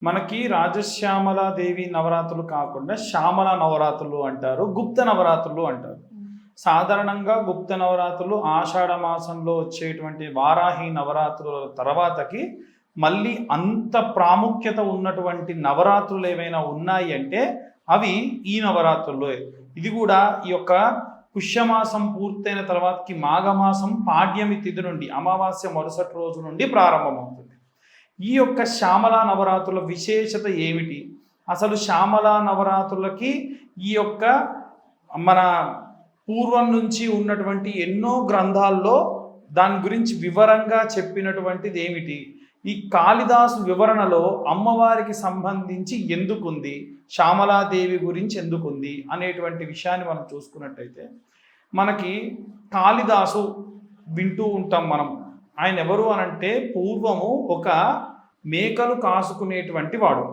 మనకి రాజశ్యామలాదేవి నవరాత్రులు కాకుండా శ్యామల నవరాత్రులు అంటారు, గుప్త నవరాత్రులు అంటారు. సాధారణంగా గుప్త నవరాత్రులు ఆషాఢ మాసంలో వచ్చేటువంటి వారాహి నవరాత్రుల తర్వాతకి మళ్ళీ అంత ప్రాముఖ్యత ఉన్నటువంటి నవరాత్రులు ఏవైనా ఉన్నాయి అంటే అవి ఈ నవరాత్రుల్లో. ఇది కూడా ఈ యొక్క పుష్యమాసం పూర్తయిన తర్వాతకి మాఘమాసం పాడ్యమి తిథి నుండి అమావాస్య మరుసటి రోజు నుండి ప్రారంభమవుతుంది. ఈ యొక్క శ్యామల నవరాత్రుల విశేషత ఏమిటి? అసలు శ్యామల నవరాత్రులకి ఈ యొక్క మన పూర్వం నుంచి ఉన్నటువంటి ఎన్నో గ్రంథాల్లో దాని గురించి వివరంగా చెప్పినటువంటిది ఏమిటి? ఈ కాళిదాసు వివరణలో అమ్మవారికి సంబంధించి ఎందుకుంది, శ్యామలాదేవి గురించి ఎందుకుంది అనేటువంటి విషయాన్ని మనం చూసుకున్నట్టయితే, మనకి కాళిదాసు వింటూ ఉంటాం మనం. ఆయన ఎవరు అనంటే పూర్వము ఒక మేకలు కాసుకునేటువంటి వాడు.